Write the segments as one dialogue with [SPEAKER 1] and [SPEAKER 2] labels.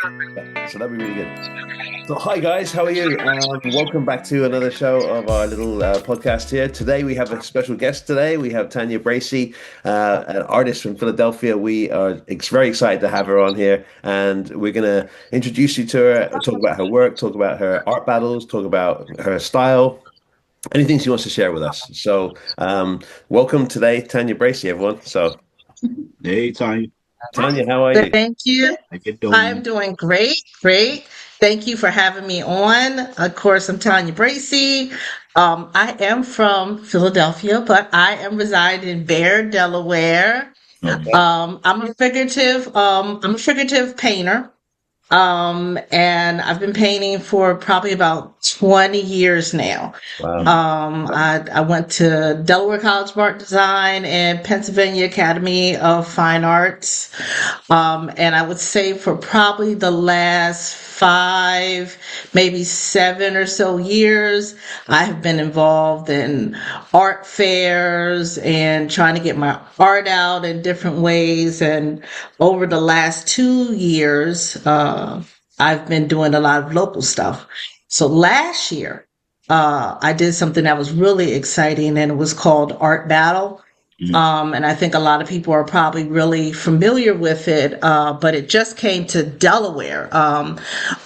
[SPEAKER 1] So that'd be really good. So, hi guys, how are you? Welcome back to another show of our little podcast here. Today we have a special guest. Today we have Tanya Bracey, an artist from Philadelphia. We are very excited to have her on here, and we're going to introduce you to her, talk about her work, talk about her art battles, talk about her style, anything she wants to share with us. So, welcome today, Tanya Bracey, everyone. So,
[SPEAKER 2] Hey, Tanya,
[SPEAKER 1] Tanya, how are you?
[SPEAKER 3] Thank you.
[SPEAKER 2] how you
[SPEAKER 3] I'm
[SPEAKER 2] doing?
[SPEAKER 3] doing great, great. Thank you for having me on. Of course, I'm Tanya Bracey. I am from Philadelphia, but I am residing in Bear, Delaware.
[SPEAKER 2] Okay.
[SPEAKER 3] I'm a figurative painter. And I've been painting for probably about 20 years now.
[SPEAKER 1] Wow.
[SPEAKER 3] I went to Delaware College of Art Design and Pennsylvania Academy of Fine Arts. And I would say for probably the last 5, maybe 7 or so years, I have been involved in art fairs and trying to get my art out in different ways. And over the last 2 years, I've been doing a lot of local stuff. So last year, I did something that was really exciting, and it was called Art Battle.
[SPEAKER 2] Mhm.
[SPEAKER 3] And I think a lot of people are probably really familiar with it, but it just came to Delaware,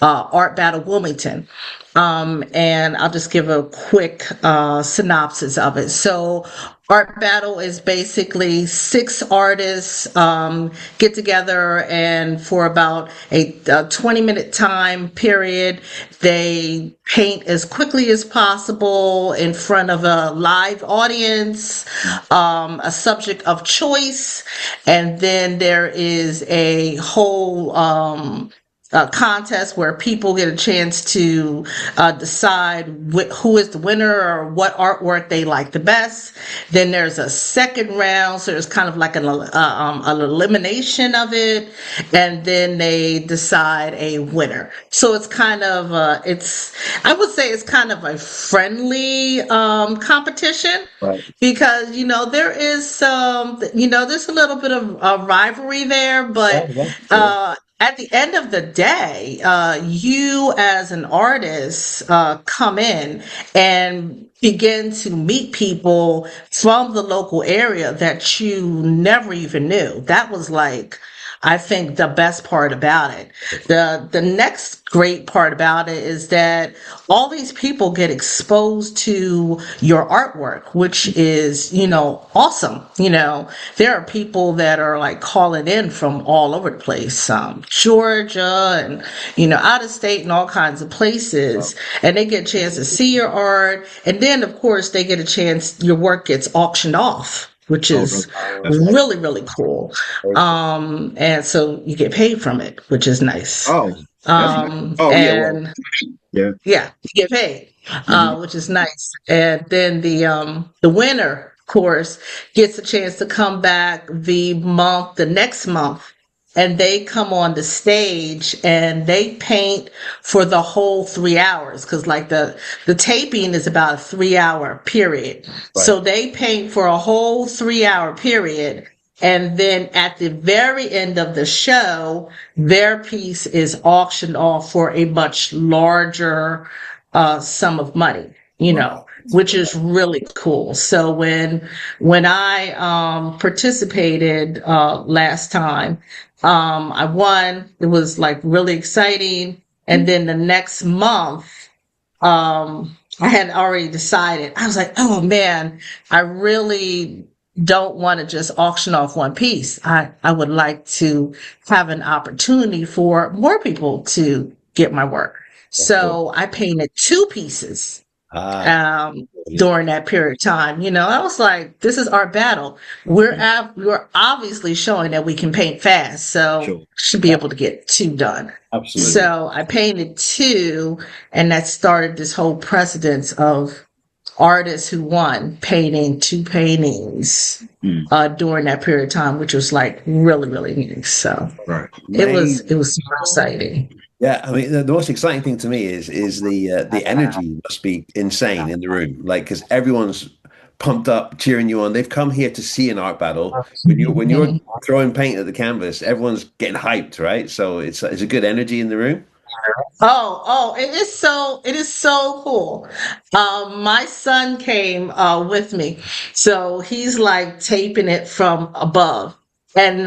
[SPEAKER 3] Art Battle Wilmington. And I'll just give a quick synopsis of it. So, Art Battle is basically 6 artists get together, and for about a 20-minute time period, they paint as quickly as possible in front of a live audience, a subject of choice, and then there is a whole contest where people get a chance to decide who is the winner or what artwork they like the best. Then there's a second round, so there's kind of like an elimination of it, and then they decide a winner. So it's kind of I would say it's kind of a friendly competition,
[SPEAKER 1] Right.
[SPEAKER 3] because there is some, there's a little bit of rivalry there,
[SPEAKER 1] Yeah,
[SPEAKER 3] but
[SPEAKER 1] yeah, yeah.
[SPEAKER 3] at the end of the day, you as an artist come in and begin to meet people from the local area that you never even knew. That was like, I think, the best part about it. The next great part about it is that all these people get exposed to your artwork, which is, awesome. There are people that are like calling in from all over the place, Georgia and, out of state and all kinds of
[SPEAKER 1] Wow.
[SPEAKER 3] places. And they get a chance to see your art. And then, of course, they get a chance, your work gets auctioned off, which
[SPEAKER 2] Oh, really?
[SPEAKER 3] is
[SPEAKER 2] That's cool.
[SPEAKER 3] really, really cool.
[SPEAKER 1] Very cool.
[SPEAKER 3] And so you get paid from it, which is nice.
[SPEAKER 2] Oh, that's nice. Oh, yeah. Well,
[SPEAKER 3] And
[SPEAKER 2] yeah.
[SPEAKER 3] yeah, you get paid,
[SPEAKER 2] Hmm.
[SPEAKER 3] which is nice. And then the winner, of course, gets a chance to come back the next month, and they come on the stage and they paint for the whole 3 hours, because like the taping is about a 3 hour period.
[SPEAKER 1] Right.
[SPEAKER 3] So they paint for a whole 3 hour period. And then at the very end of the show, their piece is auctioned off for a much larger sum of money,
[SPEAKER 1] Wow.
[SPEAKER 3] which is really cool. So when I participated last time, I won. It was like really exciting. And then the next month, I had already decided. I was like, oh man, I really don't want to just auction off one piece. I would like to have an opportunity for more people to get my work.
[SPEAKER 1] That's cool.
[SPEAKER 3] So I painted 2 pieces
[SPEAKER 1] Ah,
[SPEAKER 3] um,
[SPEAKER 1] brilliant.
[SPEAKER 3] during that period of time. I was like, this is our battle. We're obviously showing that we can paint fast, so
[SPEAKER 2] Sure.
[SPEAKER 3] should be able to get 2 done.
[SPEAKER 1] Absolutely.
[SPEAKER 3] So I painted 2, and that started this whole precedence of artists who won painting 2 paintings
[SPEAKER 2] Mm.
[SPEAKER 3] during that period of time, which was like really, really nice. So
[SPEAKER 2] Right.
[SPEAKER 3] it was super exciting.
[SPEAKER 1] Yeah, I mean, the most exciting thing to me is the energy must be insane in the room, like because everyone's pumped up, cheering you on. They've come here to see an art battle. When you're throwing paint at the canvas, everyone's getting hyped, right? So it's a good energy in the room.
[SPEAKER 3] Oh, it is so cool. My son came with me, so he's like taping it from above. And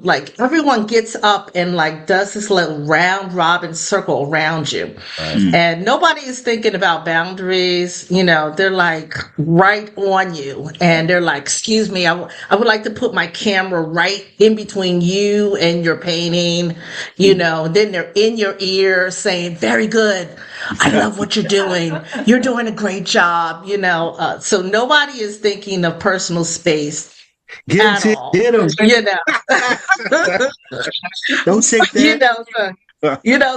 [SPEAKER 3] like everyone gets up and like does this little round robin circle around you.
[SPEAKER 1] Right.
[SPEAKER 3] And nobody is thinking about boundaries. They're like right on you. And they're like, excuse me, I would like to put my camera right in between you and your painting. Then they're in your ear saying, very good. I love what you're doing. You're doing a great job. So nobody is thinking of personal space at all.
[SPEAKER 2] Get him. Don't take that.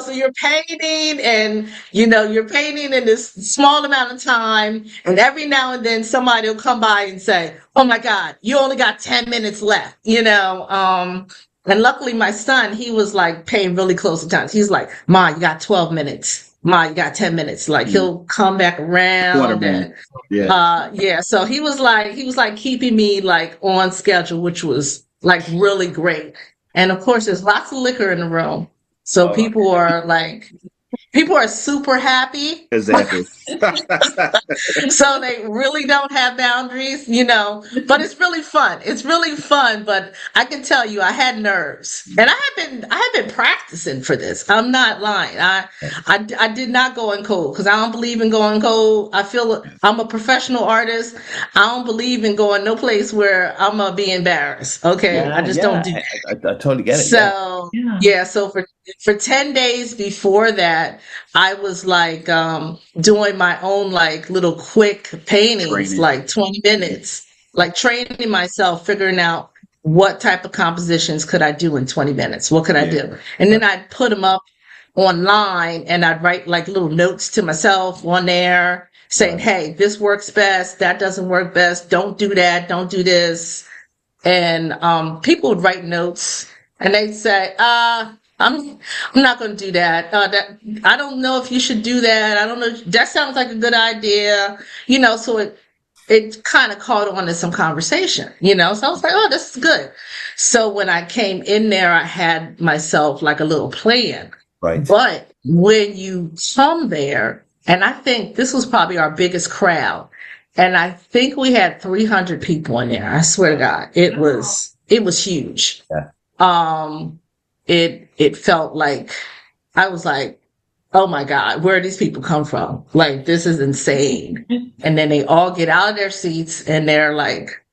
[SPEAKER 3] So you're painting and you're painting in this small amount of time, and every now and then somebody will come by and say, oh my God, you only got 10 minutes left. And luckily my son, he was like paying really close attention. He's like, Ma, you got 12 minutes. Ma, you got 10 minutes. Like he'll come back around and so he was like keeping me like on schedule, which was like really great. And of course there's lots of liquor in the room. So people are super happy.
[SPEAKER 2] Exactly.
[SPEAKER 3] So they really don't have boundaries, but it's really fun. It's really fun, but I can tell you I had nerves. And I have been practicing for this. I'm not lying. I did not go in cold because I don't believe in going cold. I feel I'm a professional artist. I don't believe in going no place where I'm gonna be embarrassed. Okay. I just don't do that.
[SPEAKER 1] I totally get it.
[SPEAKER 3] So so for 10 days before that, I was like doing my own like little quick paintings, like 20 minutes, like training myself, figuring out what type of compositions could I do in 20 minutes? What could I do? And then I'd put them up online and I'd write like little notes to myself on there saying, hey, this works best. That doesn't work best. Don't do that. Don't do this. And people would write notes and they'd say, I'm not going to do that. I don't know if you should do that. I don't know. That sounds like a good idea. So it kind of caught on to some conversation, So I was like, oh, this is good. So when I came in there, I had myself like a little plan.
[SPEAKER 1] Right.
[SPEAKER 3] But when you come there, and I think this was probably our biggest crowd, and I think we had 300 people in there. I swear to God, it was huge.
[SPEAKER 1] Yeah.
[SPEAKER 3] It felt like I was like, oh my God, where do these people come from? Like, this is insane. And then they all get out of their seats and they're like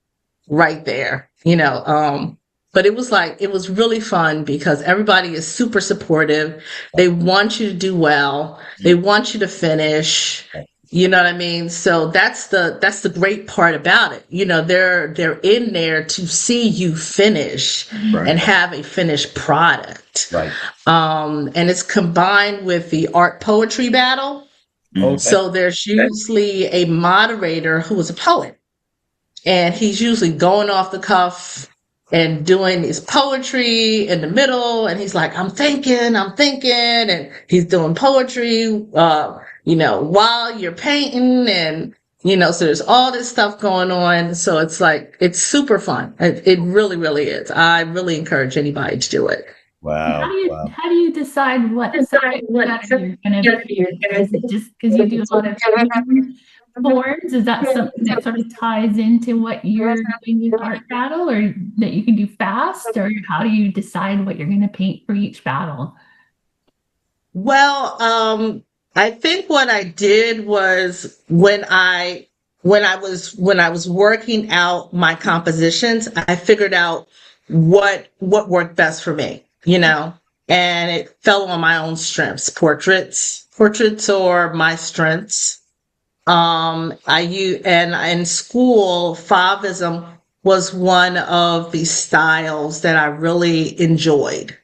[SPEAKER 3] right there, but it was really fun because everybody is super supportive. They want you to do well. They want you to finish. You know what I mean? So that's the great part about it. They're in there to see you finish and have a finished product.
[SPEAKER 1] Right.
[SPEAKER 3] And it's combined with the art poetry battle.
[SPEAKER 1] Okay.
[SPEAKER 3] So there's usually a moderator who is a poet, and he's usually going off the cuff and doing his poetry in the middle. And he's like, I'm thinking, and he's doing poetry, while you're painting and, so there's all this stuff going on. So it's like, it's super fun. It really, really is. I really encourage anybody to do it.
[SPEAKER 1] Wow.
[SPEAKER 4] How do you decide what side you're going to be? Is it just because you do a lot of boards? Is that something that sort of ties into what you're doing with art battle, or that you can do fast? Or how do you decide what you're going to paint for each battle?
[SPEAKER 3] Well, I think what I did was when I was working out my compositions, I figured out what worked best for me, and it fell on my own strengths. Portraits are my strengths. In school, Fauvism was one of the styles that I really enjoyed.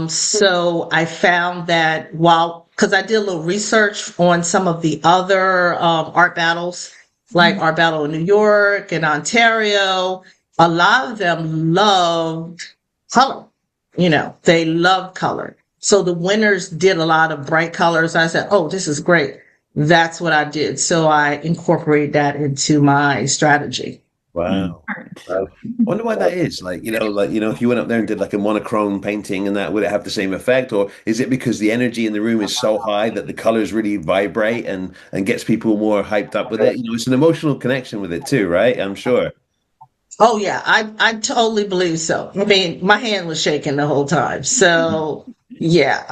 [SPEAKER 3] So I found that because I did a little research on some of the other art battles, like Art Battle in New York and Ontario, a lot of them loved color. They loved color. So the winners did a lot of bright colors. I said, oh, this is great. that's what I did. So I incorporate that into my strategy.
[SPEAKER 1] Wow.
[SPEAKER 4] Art.
[SPEAKER 1] I wonder why that is. If you went up there and did like a monochrome painting and that, would it have the same effect? Or is it because the energy in the room is so high that the colors really vibrate and gets people more hyped up with it? It's an emotional connection with it too, right? I'm sure.
[SPEAKER 3] Oh yeah, I totally believe so. I mean, my hand was shaking the whole time. So yeah,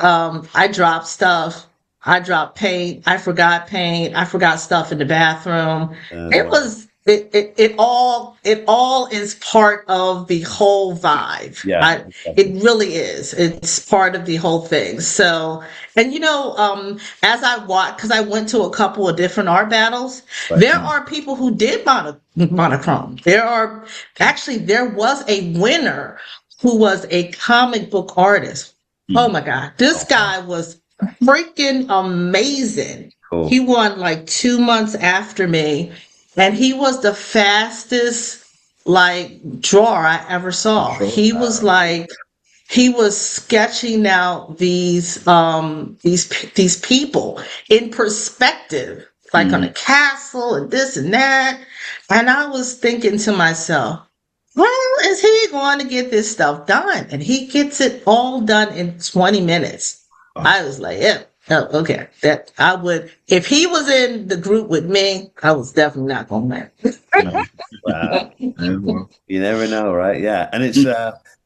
[SPEAKER 3] I dropped stuff. I dropped paint. I forgot paint. I forgot stuff in the bathroom. It
[SPEAKER 1] Wow.
[SPEAKER 3] was it all is part of the whole vibe.
[SPEAKER 1] Yeah,
[SPEAKER 3] It really is. It's part of the whole thing. So, and as I watched, because I went to a couple of different art battles,
[SPEAKER 1] right.
[SPEAKER 3] there are people who did monochrome. There was a winner who was a comic book artist. Oh my God. This guy was freaking amazing.
[SPEAKER 1] Cool.
[SPEAKER 3] He won like 2 months after me, and he was the fastest like drawer I ever saw. He was sketching out these people in perspective, like on a castle and this and that. And I was thinking to myself, how is he going to get this stuff done? And he gets it all done in 20 minutes. I was like, yeah, oh, okay. That I would, if he was in the group with me, I was definitely not going to win.
[SPEAKER 1] Wow. You never know, right? Yeah. And it's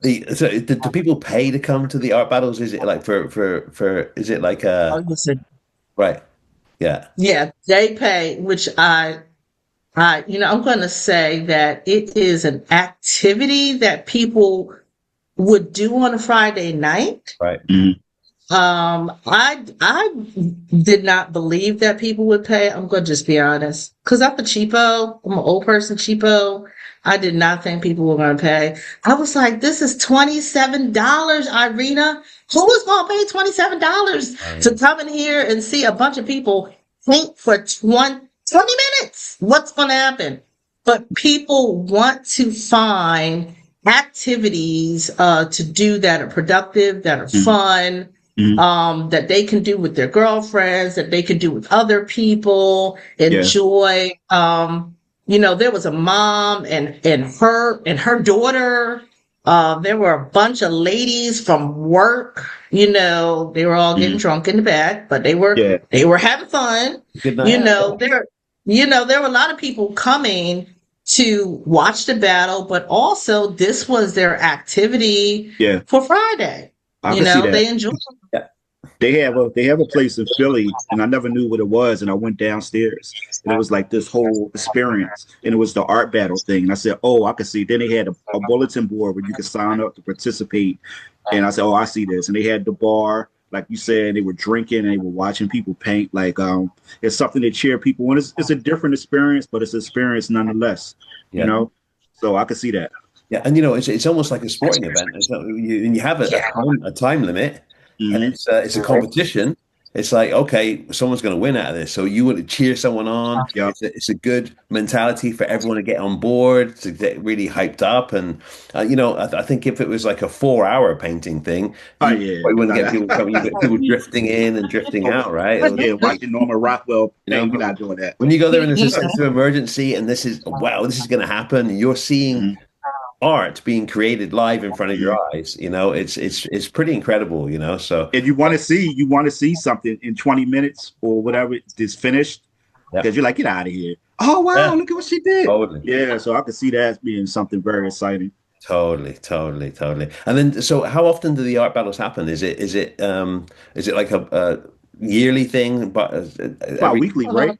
[SPEAKER 1] do people pay to come to the art battles? Is it like is it like right? Yeah.
[SPEAKER 3] Yeah, they pay, which I'm going to say that it is an activity that people would do on a Friday night.
[SPEAKER 1] Right.
[SPEAKER 3] I did not believe that people would pay. I'm going to just be honest, because I'm a cheapo. I'm an old person cheapo. I did not think people were going to pay. I was like, this is $27, Irina. Who is going to pay $27 to come in here and see a bunch of people paint for 20 minutes? What's going to happen? But people want to find activities to do that are productive, that are fun, that they can do with their girlfriends, that they can do with other people, enjoy. There was a mom and her daughter. There were a bunch of ladies from work. They were all getting drunk in the back, but they were having fun.
[SPEAKER 1] Good night.
[SPEAKER 3] There were a lot of people coming to watch the battle, but also this was their activity for Friday.
[SPEAKER 2] I can see that.
[SPEAKER 3] They enjoyed it.
[SPEAKER 2] They have a place in Philly, and I never knew what it was. And I went downstairs, and it was like this whole experience, and it was the art battle thing. And I said, "Oh, I could see." Then they had a bulletin board where you could sign up to participate. And I said, "Oh, I see this." And they had the bar, like you said, they were drinking and they were watching people paint. Like it's something to cheer people. And it's a different experience, but it's an experience nonetheless. So I could see that.
[SPEAKER 1] Yeah, and it's almost like a sporting event. You have a time limit, and it's a competition. It's like, okay, someone's going to win out of this, so you want to cheer someone on.
[SPEAKER 2] Yeah.
[SPEAKER 1] It's a good mentality for everyone to get on board, to get really hyped up. And I think if it was like a 4-hour painting thing, you wouldn't get people coming. You get people drifting in and drifting out, right?
[SPEAKER 2] Watching Norman Rockwell. We're not doing that.
[SPEAKER 1] When you go there and there's a sense of emergency, and this is going to happen, and you're seeing art being created live in front of your eyes. It's pretty incredible. So
[SPEAKER 2] if you want to see something in 20 minutes or whatever is finished, because you're like, get out of here. Oh wow, look at what she did.
[SPEAKER 1] Totally.
[SPEAKER 2] Yeah, so I could see that as being something very exciting.
[SPEAKER 1] Totally. And then, so how often do the art battles happen? Is it like a yearly thing, but
[SPEAKER 2] about weekly, right?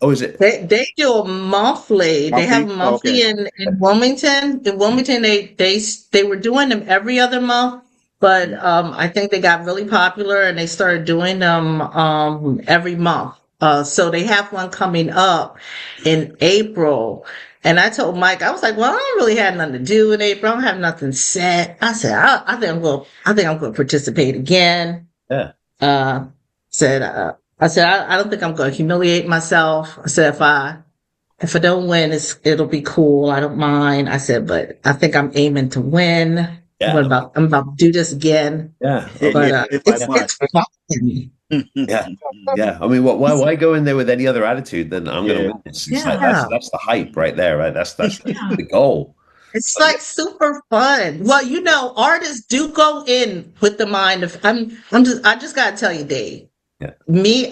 [SPEAKER 1] Oh, is it?
[SPEAKER 3] They do a monthly. They have a monthly in Wilmington. In Wilmington, they were doing them every other month, but I think they got really popular and they started doing them every month. So they have one coming up in April. And I told Mike, I was like, well, I don't really have nothing to do in April. I don't have nothing set. I said, I think I'm going to participate again.
[SPEAKER 1] Yeah.
[SPEAKER 3] I said, I don't think I'm going to humiliate myself. I said, if I don't win, it'll be cool. I don't mind. I said, but I think I'm aiming to win.
[SPEAKER 1] Yeah.
[SPEAKER 3] I'm about to do this again.
[SPEAKER 1] Yeah.
[SPEAKER 3] But it's fun.
[SPEAKER 1] Yeah, yeah. I mean, why go in there with any other attitude than I'm going to
[SPEAKER 2] Yeah.
[SPEAKER 1] win this? It's like
[SPEAKER 3] Yeah.
[SPEAKER 1] that's the hype right there, right? That's
[SPEAKER 4] Yeah.
[SPEAKER 1] the goal.
[SPEAKER 3] It's
[SPEAKER 1] But yeah,
[SPEAKER 3] like super fun. Well, artists do go in with the mind of I just gotta tell you, Dave.
[SPEAKER 1] yeah,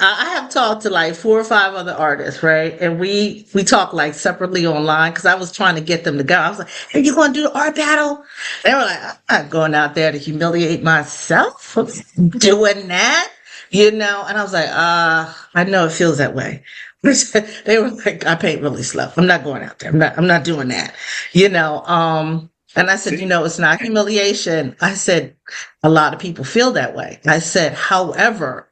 [SPEAKER 3] I have talked to like 4 or 5 other artists, right? And we talk like separately online because I was trying to get them to go. I was like, "Are you going to do the art battle?" They were like, "I'm not going out there to humiliate myself doing that," And I was like, I know it feels that way." They were like, "I paint really slow. I'm not going out there. I'm not doing that," you know. And I said,
[SPEAKER 2] See,
[SPEAKER 3] "It's not humiliation." I said, "A lot of people feel that way." I said, "However,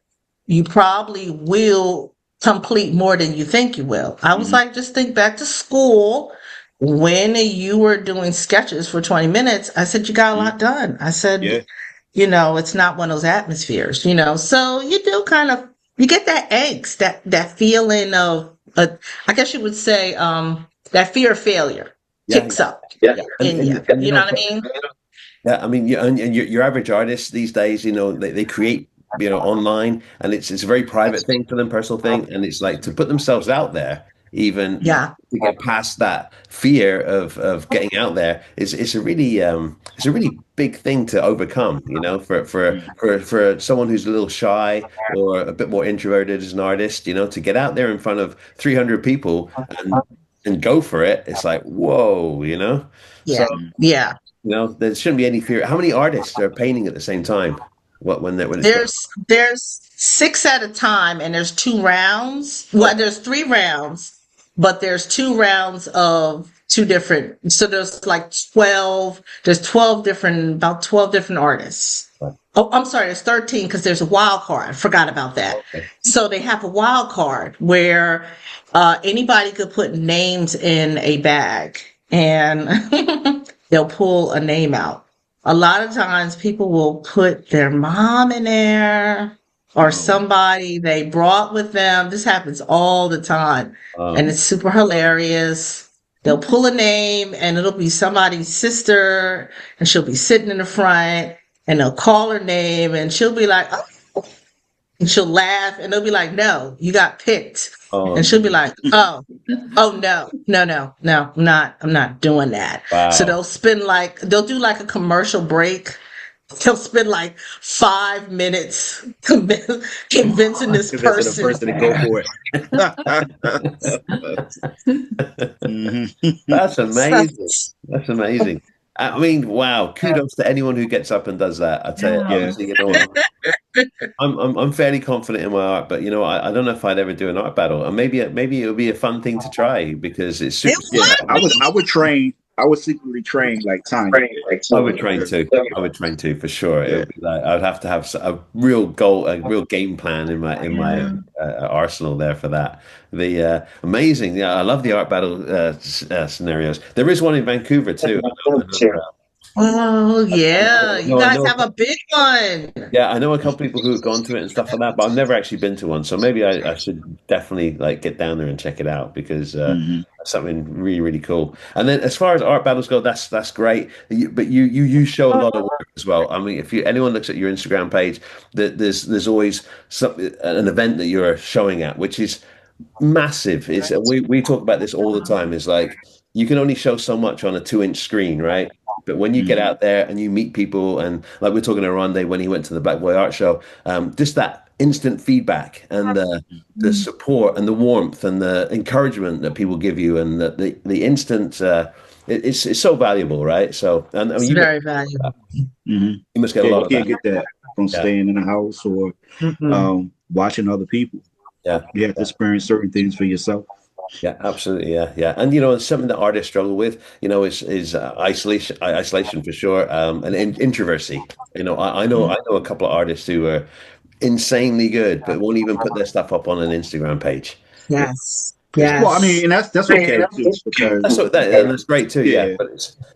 [SPEAKER 3] you probably will complete more than you think you will." I was
[SPEAKER 2] hmm
[SPEAKER 3] like, just think back to school when you were doing sketches for 20 minutes. I said, you got a
[SPEAKER 2] hmm
[SPEAKER 3] lot done. I said,
[SPEAKER 2] yeah,
[SPEAKER 3] it's not one of those atmospheres, so you do you get that angst, that feeling of, I guess you would say, that fear of failure
[SPEAKER 1] yeah,
[SPEAKER 3] kicks up
[SPEAKER 1] yeah.
[SPEAKER 3] in you.
[SPEAKER 1] And
[SPEAKER 3] You know what I mean?
[SPEAKER 1] yeah, I mean, and your average artist these days, they create, online, and it's a very private thing for them, personal thing, and it's like to put themselves out there, even
[SPEAKER 3] Yeah.
[SPEAKER 1] to get past that fear of getting out there is it's a really big thing to overcome,
[SPEAKER 2] hmm
[SPEAKER 1] for someone who's a little shy or a bit more introverted as an artist, to get out there in front of 300 people and go for it. It's like, whoa. So.
[SPEAKER 3] Yeah. Yeah.
[SPEAKER 1] There shouldn't be any fear. How many artists are painting at the same time? When it's going?
[SPEAKER 3] There's 6 at a time, and there's 2 rounds.
[SPEAKER 1] Oh,
[SPEAKER 3] Well, there's 3 rounds, but there's 2 rounds of 2 different. So there's like 12. There's 12 different, about 12 different artists.
[SPEAKER 1] right.
[SPEAKER 3] Oh, I'm sorry. There's 13 because there's a wild card. I forgot about that.
[SPEAKER 1] Okay.
[SPEAKER 3] So they have a wild card where anybody could put names in a bag, and they'll pull a name out. A lot of times people will put their mom in there or
[SPEAKER 2] oh,
[SPEAKER 3] somebody they brought with them. This happens all the time. And
[SPEAKER 1] Um,
[SPEAKER 3] it's super hilarious. They'll pull a name and it'll be somebody's sister, and she'll be sitting in the front, and they'll call her name and she'll be like, "Oh," and she'll laugh, and they'll be like, "No, you got picked." And
[SPEAKER 1] um,
[SPEAKER 3] she'll be like, "Oh no, no, no, no, I'm not doing that." So
[SPEAKER 1] wow.
[SPEAKER 3] they'll do like a commercial break. They'll spend like 5 minutes convincing this
[SPEAKER 2] if it's the
[SPEAKER 3] person.
[SPEAKER 2] person to go for it. hmm
[SPEAKER 1] That's
[SPEAKER 3] So,
[SPEAKER 1] amazing. That's amazing. I mean, wow. Kudos to anyone who gets up and does that. I tell you,
[SPEAKER 4] Yeah.
[SPEAKER 2] Yeah.
[SPEAKER 1] honestly, I'm fairly confident in my art, but I don't know if I'd ever do an art battle. And maybe it would be a fun thing to try because it's
[SPEAKER 3] it
[SPEAKER 1] super
[SPEAKER 2] Yeah,
[SPEAKER 3] would
[SPEAKER 1] sociable.
[SPEAKER 2] I would train. I would secretly train like Tanya.
[SPEAKER 1] I would train too. I would train too for sure. It
[SPEAKER 2] Yeah.
[SPEAKER 1] would be like I'd have to have a real goal, a real game plan in my
[SPEAKER 4] Yeah.
[SPEAKER 1] arsenal there for that. The amazing, yeah, I love the art battle scenarios. There is one in Vancouver too.
[SPEAKER 3] Oh yeah, you
[SPEAKER 1] No, I
[SPEAKER 3] guys
[SPEAKER 1] know.
[SPEAKER 3] have a big one.
[SPEAKER 1] Yeah, I know a couple people who have gone to it and stuff like that, but I've never actually been to one. So maybe I should definitely like get down there and check it out because
[SPEAKER 2] hmm
[SPEAKER 1] that's something really, really cool. And then as far as art battles go, that's great. But you show a lot of work as well. I mean, if anyone looks at your Instagram page, there's always an event that you're showing at, which is massive. We talk about this all the time. Is like you can only show so much on a 2-inch screen, right? But when you get
[SPEAKER 2] hmm
[SPEAKER 1] out there and you meet people, and like we're talking to Rondé when he went to the Black Boy Art Show, just that instant feedback and the
[SPEAKER 4] Mm.
[SPEAKER 1] support and the warmth and the encouragement that people give you, and the instant, it's so valuable, right? So, and I mean,
[SPEAKER 3] It's very valuable.
[SPEAKER 2] hmm
[SPEAKER 1] you must get a
[SPEAKER 2] Yeah,
[SPEAKER 1] lot
[SPEAKER 2] you
[SPEAKER 1] of
[SPEAKER 2] can't
[SPEAKER 1] that.
[SPEAKER 2] get that from
[SPEAKER 1] Yeah,
[SPEAKER 2] staying in a house or
[SPEAKER 3] Mm-mm.
[SPEAKER 2] watching other people.
[SPEAKER 1] yeah.
[SPEAKER 2] You have to experience certain things for yourself.
[SPEAKER 1] Yeah, absolutely. Yeah, yeah. And it's something that artists struggle with, is isolation for sure, and introversy. I know a couple of artists who are insanely good, but won't even put their stuff up on an Instagram page.
[SPEAKER 3] Yes,
[SPEAKER 1] Because
[SPEAKER 2] Well, I
[SPEAKER 3] yes.
[SPEAKER 2] mean, and that's okay too,
[SPEAKER 1] that's
[SPEAKER 2] because
[SPEAKER 1] what that, and that's great too. Yeah,
[SPEAKER 2] yeah,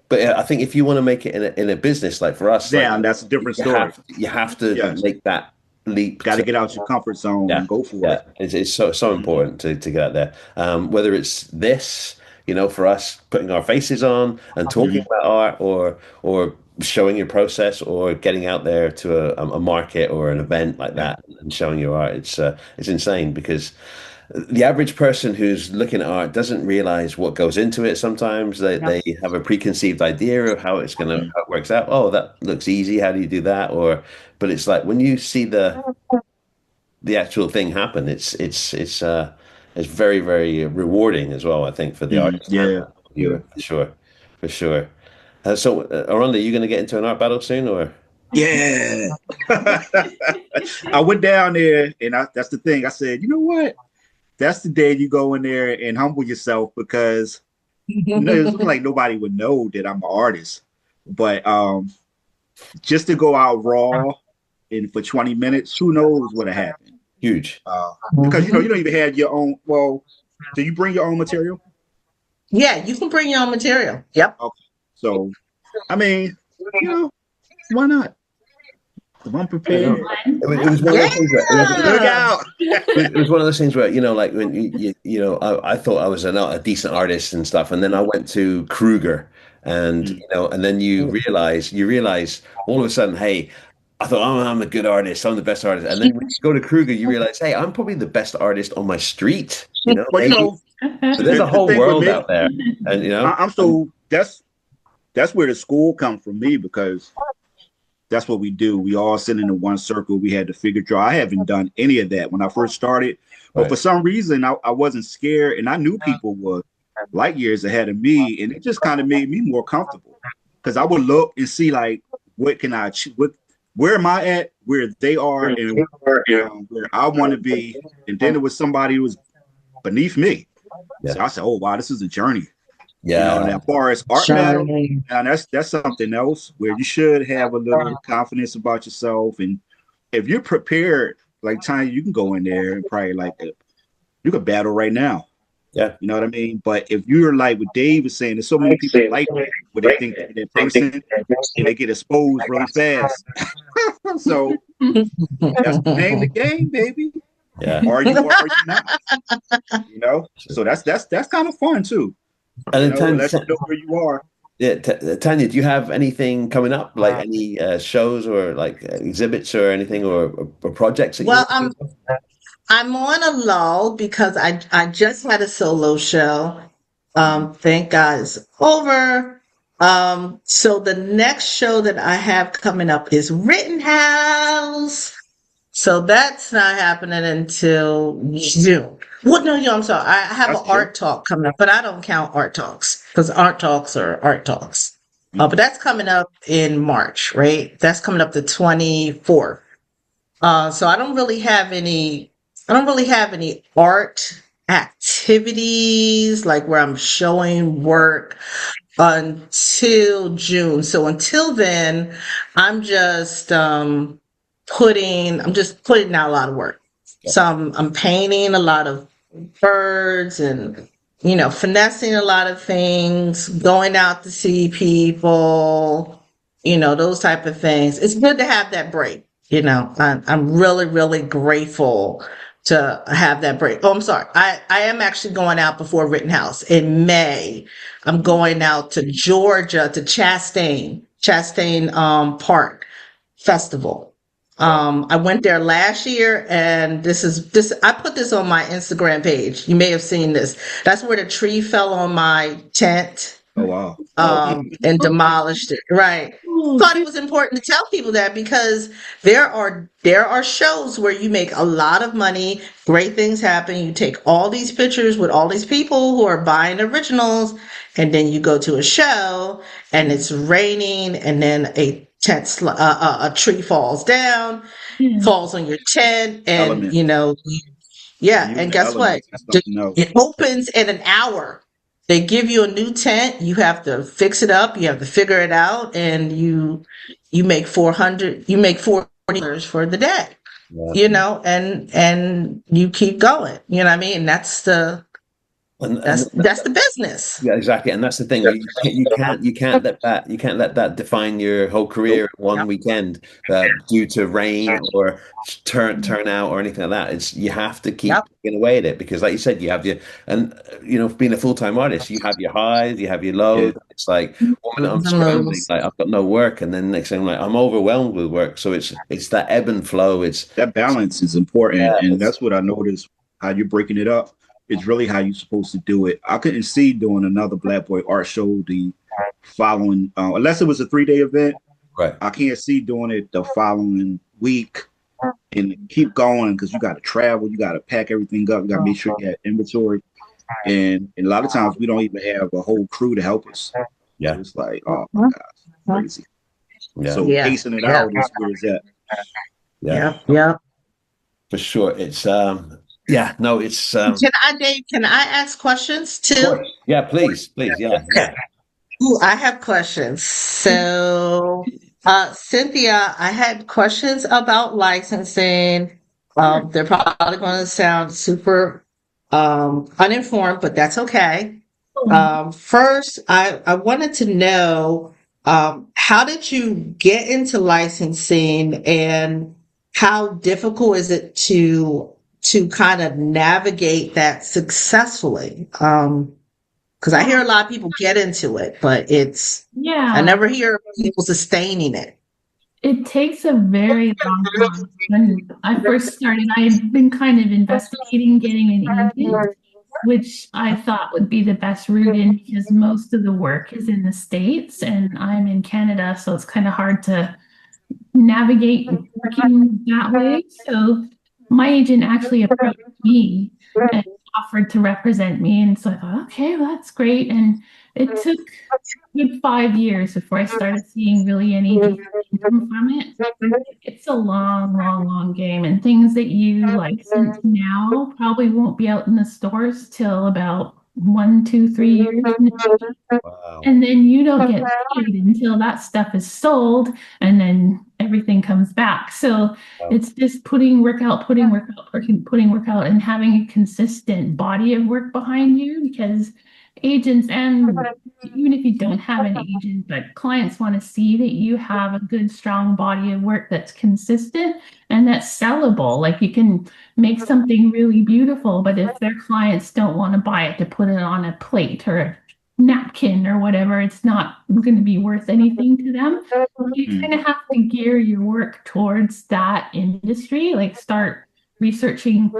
[SPEAKER 1] but I think if you want to make it in a business like for us, like
[SPEAKER 2] damn, that's a different
[SPEAKER 1] you
[SPEAKER 2] story.
[SPEAKER 1] have to
[SPEAKER 2] Yes,
[SPEAKER 1] make that leap
[SPEAKER 2] got to
[SPEAKER 1] to.
[SPEAKER 2] get out your comfort zone
[SPEAKER 1] Yeah,
[SPEAKER 2] and go for
[SPEAKER 1] yeah.
[SPEAKER 2] it.
[SPEAKER 1] It's so
[SPEAKER 2] hmm
[SPEAKER 1] important to get out there. Whether it's this, for us putting our faces on and talking
[SPEAKER 2] hmm
[SPEAKER 1] about art, or showing your process or getting out there to a market or an event like that and showing your art. It's insane because the average person who's looking at art doesn't realize what goes into it. Sometimes they have a preconceived idea of how it works out. Oh, that looks easy. How do you do that? But it's like when you see the actual thing happen, it's very, very rewarding as well, I think, for the artist and
[SPEAKER 2] Yeah,
[SPEAKER 1] the
[SPEAKER 2] yeah,
[SPEAKER 1] viewer, for sure. For sure. Aranda, are you going to get into an art battle soon or?
[SPEAKER 2] yeah. I went down there, and that's the thing. I said, you know what? That's the day you go in there and humble yourself because it's like nobody would know that I'm an artist. But just to go out raw and for 20 minutes, who knows what'll happen?
[SPEAKER 1] Huge.
[SPEAKER 2] Because you don't even have your own. Well, do you bring your own material?
[SPEAKER 3] Yeah, you can bring your own material. Yep.
[SPEAKER 2] Okay. So, I mean, why not? If I'm
[SPEAKER 1] I know.
[SPEAKER 2] prepared,
[SPEAKER 1] It was one of those things where
[SPEAKER 2] look out.
[SPEAKER 1] it was one of those things where like when I thought I was a decent artist and stuff, and then I went to Kruger, and and then you realize all of a sudden, hey, I thought, oh, I'm a good artist, I'm the best artist, and then when you go to Kruger, you realize, hey, I'm probably the best artist on my street,
[SPEAKER 2] But
[SPEAKER 1] maybe. But there's a
[SPEAKER 2] the
[SPEAKER 1] whole
[SPEAKER 2] thing with
[SPEAKER 1] world
[SPEAKER 2] me,
[SPEAKER 1] out there, and
[SPEAKER 2] I'm so that's where the school comes from me because that's what we do. We all sit in one circle. We had the figure draw. I haven't done any of that when I first started, but for
[SPEAKER 1] right,
[SPEAKER 2] some reason I wasn't scared, and I knew people were light years ahead of me, and it just kind of made me more comfortable because I would look and see like what can I where am I at, where they are, and where I want to be, and then it was somebody who was beneath me.
[SPEAKER 1] yeah,
[SPEAKER 2] So I said, "Oh wow, this is a journey." And
[SPEAKER 1] yeah,
[SPEAKER 2] as far as art battle,
[SPEAKER 3] Journey.
[SPEAKER 2] and that's something else where you should have a little confidence about yourself. And if you're prepared, like Tanya, you can go in there and probably like you could battle right now.
[SPEAKER 1] yeah.
[SPEAKER 2] You know what I mean? But if you're like what Dave was saying, there's so many people like that where they think they're that person and they get exposed really fast. So that's the name of the game, baby.
[SPEAKER 1] Yeah.
[SPEAKER 2] Are you or are you not? So that's kind of fun too.
[SPEAKER 1] And then
[SPEAKER 2] It lets you know where you are.
[SPEAKER 1] Yeah, Tanya, do you have anything coming up, like any shows or like exhibits or anything or projects that you
[SPEAKER 3] Well,
[SPEAKER 1] want to do?
[SPEAKER 3] I'm on a lull because I just had a solo show. Thank God it's over. So the next show that I have coming up is Rittenhouse. So that's not happening until June. What? No, I'm sorry. I have an
[SPEAKER 2] That's true.
[SPEAKER 3] art talk coming up, but I don't count art talks because art talks are art talks. But that's coming up in March, right? That's coming up the 24th. So I don't really have any art activities like where I'm showing work until June. So until then, I'm just putting out a lot of work.
[SPEAKER 1] Yeah.
[SPEAKER 3] So I'm painting a lot of birds and finessing a lot of things, going out to see people, those type of things. It's good to have that break. I'm really, really grateful to have that break. Oh, I'm sorry. I am actually going out before Rittenhouse in May. I'm going out to Georgia to Chastain Park Festival. I went there last year, and this I put this on my Instagram page. You may have seen this. That's where the tree fell on my tent
[SPEAKER 2] Oh wow.
[SPEAKER 3] and demolished it. Right. Thought it was important to tell people that because there are shows where you make a lot of money, great things happen. You take all these pictures with all these people who are buying originals, and then you go to a show and it's raining, and then a tree falls down,
[SPEAKER 4] Yeah.
[SPEAKER 3] falls on your tent, and
[SPEAKER 2] Elements.
[SPEAKER 3] yeah.
[SPEAKER 2] Using
[SPEAKER 3] And
[SPEAKER 2] the
[SPEAKER 3] guess what?
[SPEAKER 2] elements is something else.
[SPEAKER 3] It opens in an hour. They give you a new tent. You have to fix it up. You have to figure it out, and you make 400. You make $40 for the day.
[SPEAKER 1] Yeah.
[SPEAKER 3] And you keep going. You know what I mean? That's the
[SPEAKER 1] and
[SPEAKER 3] That's the business.
[SPEAKER 1] yeah, exactly, and that's the thing. You can't let that define your whole career
[SPEAKER 2] Nope.
[SPEAKER 1] in one weekend due to rain or turnout or anything like that. It's you have to keep
[SPEAKER 3] Yep.
[SPEAKER 1] plugging away at it because, like you said, you have your and being a full-time artist, you have your highs, you have your
[SPEAKER 2] Yeah.
[SPEAKER 1] lows. It's like one minute I'm
[SPEAKER 3] Lows and
[SPEAKER 1] scrambling,
[SPEAKER 3] lows.
[SPEAKER 1] like I've got no work, and then next thing I'm like I'm overwhelmed with work. So it's that ebb and flow.
[SPEAKER 2] That balance is important, and
[SPEAKER 1] It's
[SPEAKER 2] that's what I noticed. How you're breaking it up, it's really how you're supposed to do it. I couldn't see doing another Black Boy art show the following, unless it was a 3-day event.
[SPEAKER 1] right.
[SPEAKER 2] I can't see doing it the following week and keep going because you got to travel, you got to pack everything up, you got to make sure you have inventory, and a lot of times we don't even have a whole crew to help us. So
[SPEAKER 1] Yeah,
[SPEAKER 2] it's like, oh my God, crazy.
[SPEAKER 1] yeah,
[SPEAKER 2] So
[SPEAKER 3] Yeah.
[SPEAKER 2] pacing it
[SPEAKER 3] Yeah.
[SPEAKER 2] out is where it's at.
[SPEAKER 1] yeah,
[SPEAKER 3] Yep. Yep.
[SPEAKER 1] for sure. It's yeah, no, it's
[SPEAKER 3] Dave, can I ask questions
[SPEAKER 1] of
[SPEAKER 3] too?
[SPEAKER 1] course. Yeah, please, yeah,
[SPEAKER 3] Okay.
[SPEAKER 1] yeah.
[SPEAKER 3] Ooh, I have questions. So, Cynthia, I had questions about licensing. They're probably going to sound super uninformed, but that's okay. First, I wanted to know how did you get into licensing and how difficult is it to kind of navigate that successfully? Because I hear a lot of people get into it, but I
[SPEAKER 4] Yeah,
[SPEAKER 3] never hear of people sustaining it.
[SPEAKER 4] it takes a very long time. When I first started, I had been kind of investigating getting an agent, which I thought would be the best route in because most of the work is in the States and I'm in Canada, so it's kind of hard to navigate working that way. So my agent actually approached me and offered to represent me. And so I thought, okay, well, that's great. And it took a good 5 years before I started seeing really any decent income from it. It's a long, long, long game. And things that you license now probably won't be out in the stores till about 1, 2, 3 years.
[SPEAKER 1] Wow.
[SPEAKER 4] And then you don't get paid until that stuff is sold and then everything comes back. So
[SPEAKER 1] Wow.
[SPEAKER 4] it's just putting work out, putting work out, and having a consistent body of work behind you because agents, and even if you don't have an agent, but clients want to see that you have a good, strong body of work that's consistent and that's sellable. Like you can make something really beautiful, but if their clients don't want to buy it to put it on a plate or a napkin or whatever, it's not going to be worth anything to them. You
[SPEAKER 2] Mm.
[SPEAKER 4] kind of have to gear your work towards that industry, like start researching.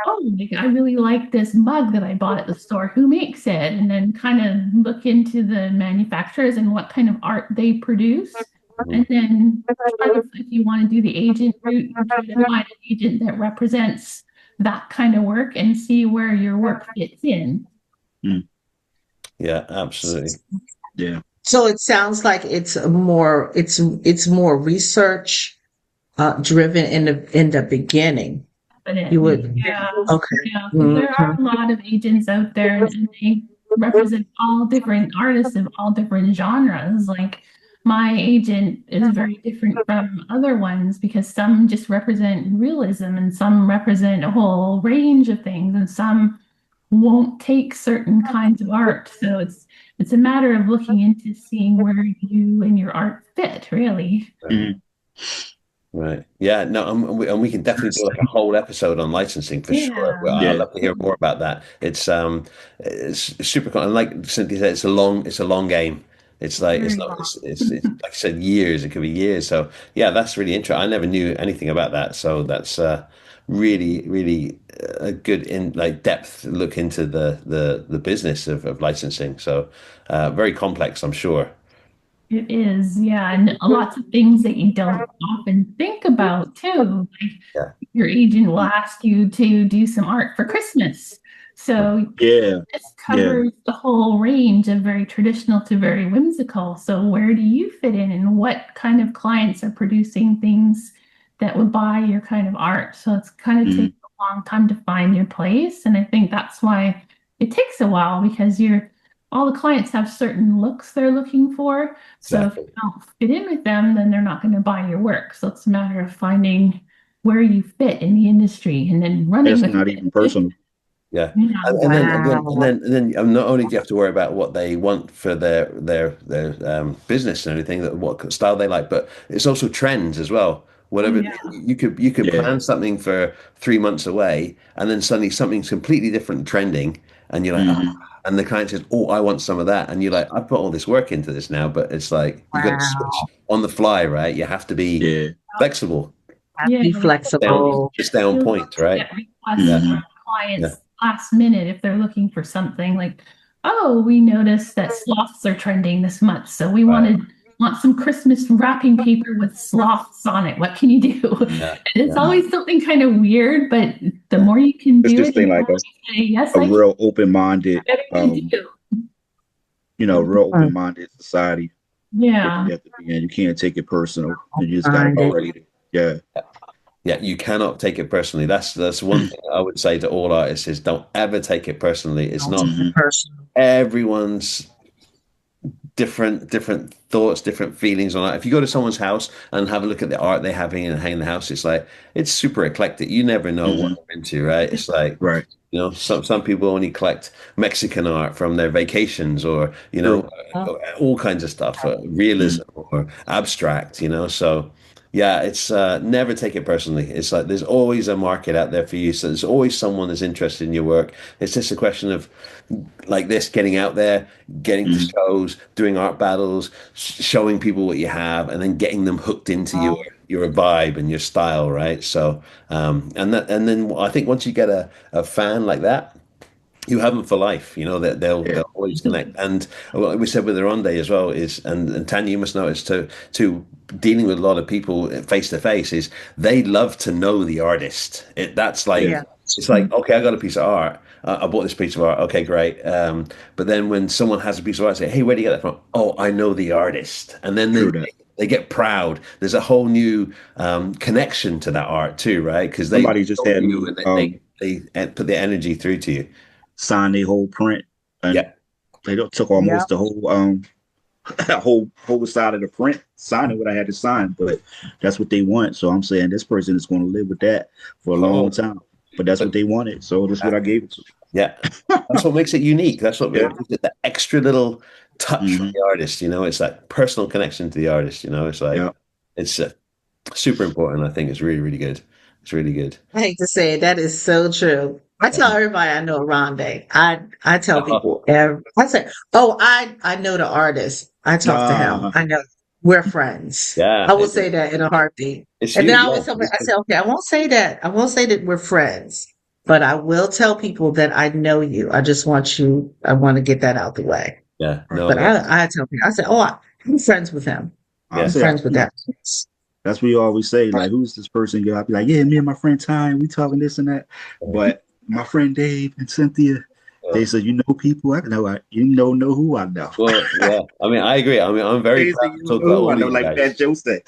[SPEAKER 4] Oh, like I really like this mug that I bought at the store. Who makes it? And then kind of look into the manufacturers and what kind of art they produce. And then if you want to do the agent route, you try to find an agent that represents that kind of work and see where your work fits in.
[SPEAKER 2] Mm.
[SPEAKER 1] Yeah, absolutely.
[SPEAKER 2] Yeah.
[SPEAKER 3] So it sounds like it's more research driven in the beginning. You would
[SPEAKER 4] Yeah.
[SPEAKER 3] okay.
[SPEAKER 4] Yeah, 'cause there are a lot of agents out there and they represent all different artists of all different genres. Like my agent is very different from other ones because some just represent realism and some represent a whole range of things and some won't take certain kinds of art. So it's a matter of looking into seeing where you and your art fit, really.
[SPEAKER 2] Mm.
[SPEAKER 1] Right. Yeah. No, and we can definitely do like a whole episode on licensing for sure.
[SPEAKER 4] Yeah.
[SPEAKER 1] Well, I'd
[SPEAKER 2] Yeah.
[SPEAKER 1] love to hear more about that. It's super cool. And like Cynthia said, it's a long game. It's like it's
[SPEAKER 4] Very
[SPEAKER 1] not
[SPEAKER 4] long.
[SPEAKER 1] it's like I said, years. It could be years. So yeah, that's really interesting. I never knew anything about that. So that's really a good in like depth look into the business of licensing. So very complex, I'm sure.
[SPEAKER 4] It is, yeah, and lots of things that you don't often think about too. Like
[SPEAKER 1] Yeah.
[SPEAKER 4] your agent will ask you to do some art for Christmas. So
[SPEAKER 2] Yeah.
[SPEAKER 4] this
[SPEAKER 2] Yeah.
[SPEAKER 4] covers the whole range of very traditional to very whimsical. So where do you fit in and what kind of clients are producing things that would buy your kind of art? So it's kind of
[SPEAKER 2] Mm.
[SPEAKER 4] takes a long time to find your place. And I think that's why it takes a while because all the clients have certain looks they're looking for. So if
[SPEAKER 1] Exactly.
[SPEAKER 4] you don't fit in with them, then they're not going to buy your work. So it's a matter of finding where you fit in the industry and then running
[SPEAKER 2] That's
[SPEAKER 4] with
[SPEAKER 2] not
[SPEAKER 4] it.
[SPEAKER 2] even personal.
[SPEAKER 1] Yeah,
[SPEAKER 4] Yeah.
[SPEAKER 1] and then not only do you have to worry about what they want for their business and everything, that what style they like, but it's also trends as well.
[SPEAKER 4] Oh,
[SPEAKER 1] Whatever
[SPEAKER 4] yeah.
[SPEAKER 1] you could
[SPEAKER 2] Yeah.
[SPEAKER 1] plan something for 3 months away, and then suddenly something's completely different trending, and you're like,
[SPEAKER 2] Hmm.
[SPEAKER 1] and the client says, "Oh, I want some of that," and you're like, "I put all this work into this now," but it's like you got to switch
[SPEAKER 3] Wow.
[SPEAKER 1] on the fly, right? You have to be
[SPEAKER 2] Yeah.
[SPEAKER 1] flexible,
[SPEAKER 3] Have to
[SPEAKER 4] Yeah.
[SPEAKER 3] be
[SPEAKER 1] down,
[SPEAKER 3] flexible.
[SPEAKER 1] just down
[SPEAKER 4] You'll
[SPEAKER 1] point, right?
[SPEAKER 4] get requests
[SPEAKER 1] Yeah,
[SPEAKER 2] Hmm.
[SPEAKER 4] from
[SPEAKER 1] yeah,
[SPEAKER 4] clients last minute if they're looking for something like, oh, we noticed that sloths are trending this month, so we
[SPEAKER 1] right.
[SPEAKER 4] want some Christmas wrapping paper with sloths on it. What can you do? And
[SPEAKER 1] Yeah,
[SPEAKER 4] it's
[SPEAKER 1] yeah,
[SPEAKER 4] always something kind of weird, but the
[SPEAKER 1] yeah.
[SPEAKER 4] more you can
[SPEAKER 2] It's
[SPEAKER 4] do
[SPEAKER 2] just
[SPEAKER 4] it, and
[SPEAKER 2] seem
[SPEAKER 4] the
[SPEAKER 2] like
[SPEAKER 4] more you say, yes,
[SPEAKER 2] a
[SPEAKER 4] I can,
[SPEAKER 2] real open-minded,
[SPEAKER 4] the better you do.
[SPEAKER 2] real
[SPEAKER 3] Mm,
[SPEAKER 2] open-minded society that
[SPEAKER 4] Yeah.
[SPEAKER 2] you have to be in. You can't take it personal. You just got to be
[SPEAKER 3] Minded.
[SPEAKER 1] Oh,
[SPEAKER 2] ready to, yeah.
[SPEAKER 1] yeah, you cannot take it personally. That's one thing I would say to all artists is don't ever take it personally. It's
[SPEAKER 3] Don't
[SPEAKER 1] not
[SPEAKER 3] take
[SPEAKER 2] Hmm.
[SPEAKER 3] it personal.
[SPEAKER 1] everyone's different thoughts, different feelings on it. If you go to someone's house and have a look at the art they have hanging in the house, it's like it's super eclectic. You never know what
[SPEAKER 2] Hmm.
[SPEAKER 1] they're into, right? It's like
[SPEAKER 2] Right.
[SPEAKER 1] some people only collect Mexican art from their vacations, or
[SPEAKER 2] True.
[SPEAKER 1] all kinds of stuff,
[SPEAKER 2] Hmm.
[SPEAKER 1] realism or abstract. So yeah, it's never take it personally. It's like there's always a market out there for you. So there's always someone that's interested in your work. It's just a question of like this, getting out there, getting to
[SPEAKER 2] Hmm.
[SPEAKER 1] shows, doing art battles, showing people what you have, and then getting them hooked into your vibe and your style, right? So, and then I think once you get a fan like that, you have them for life. That
[SPEAKER 2] Yeah.
[SPEAKER 1] they'll always connect. And what we said with the Ronde as well is, and Tanya, you must notice to dealing with a lot of people face to face, is they love to know the artist. That's like
[SPEAKER 2] Yeah.
[SPEAKER 3] Yeah.
[SPEAKER 1] it's like, okay, I got a piece of art. I bought this piece of art. Okay, great. But then when someone has a piece of art, I say, hey, where do you get that from? Oh, I know the artist. And then
[SPEAKER 2] True that.
[SPEAKER 1] they get proud. There's a whole new connection to that art too, right? Because they
[SPEAKER 2] Somebody just
[SPEAKER 1] know
[SPEAKER 2] had
[SPEAKER 1] you
[SPEAKER 2] me
[SPEAKER 1] and they put the energy through to you.
[SPEAKER 2] sign a whole print, and
[SPEAKER 1] Yeah.
[SPEAKER 2] they took
[SPEAKER 3] Yeah.
[SPEAKER 2] almost the whole whole side of the print, signing what I had to sign. But that's what they want. So I'm saying this person is going to live with that for a long
[SPEAKER 1] Oh,
[SPEAKER 2] time. But that's what
[SPEAKER 1] but
[SPEAKER 2] they wanted. So that's what I gave it to.
[SPEAKER 1] yeah, that's what makes it unique. That's what
[SPEAKER 2] Yeah.
[SPEAKER 1] gives it the extra little touch from
[SPEAKER 2] Hmm.
[SPEAKER 1] the artist. It's that personal connection to the artist. It's like
[SPEAKER 2] Yeah.
[SPEAKER 1] it's super important. I think it's really, really good. It's really good.
[SPEAKER 3] I hate to say it, that is so true. I tell
[SPEAKER 1] Yeah.
[SPEAKER 3] everybody I know Rondé. I tell
[SPEAKER 1] Uh-huh.
[SPEAKER 3] people I say, oh, I know the artist. I talk to him.
[SPEAKER 2] Uh,
[SPEAKER 3] I know we're friends.
[SPEAKER 1] Yeah,
[SPEAKER 3] I will say that in a heartbeat.
[SPEAKER 1] it's
[SPEAKER 3] And then I
[SPEAKER 1] huge.
[SPEAKER 3] always tell me, I say, okay, I won't say that. I won't say that we're friends, but I will tell people that I know you. I want to get that out the way.
[SPEAKER 1] Yeah,
[SPEAKER 2] right.
[SPEAKER 1] no,
[SPEAKER 3] But
[SPEAKER 1] that's
[SPEAKER 3] I tell people, I say, oh, I'm friends with him.
[SPEAKER 2] I
[SPEAKER 3] I'm
[SPEAKER 1] yeah.
[SPEAKER 2] say,
[SPEAKER 3] friends with that.
[SPEAKER 2] that's what you always say. Like, who's this person? I'll be like, yeah, me and my friend Ty, we talking this and that. But my friend Dave and Cynthia,
[SPEAKER 1] Yeah.
[SPEAKER 2] they said, you know people. I know. Know who I know.
[SPEAKER 1] Well, yeah. I mean, I agree. I mean, I'm very
[SPEAKER 2] They say,
[SPEAKER 1] proud
[SPEAKER 2] you
[SPEAKER 1] to talk
[SPEAKER 2] know
[SPEAKER 1] about
[SPEAKER 2] who I
[SPEAKER 1] all
[SPEAKER 2] know,
[SPEAKER 1] these
[SPEAKER 2] like Fat
[SPEAKER 1] guys.
[SPEAKER 2] Joe said.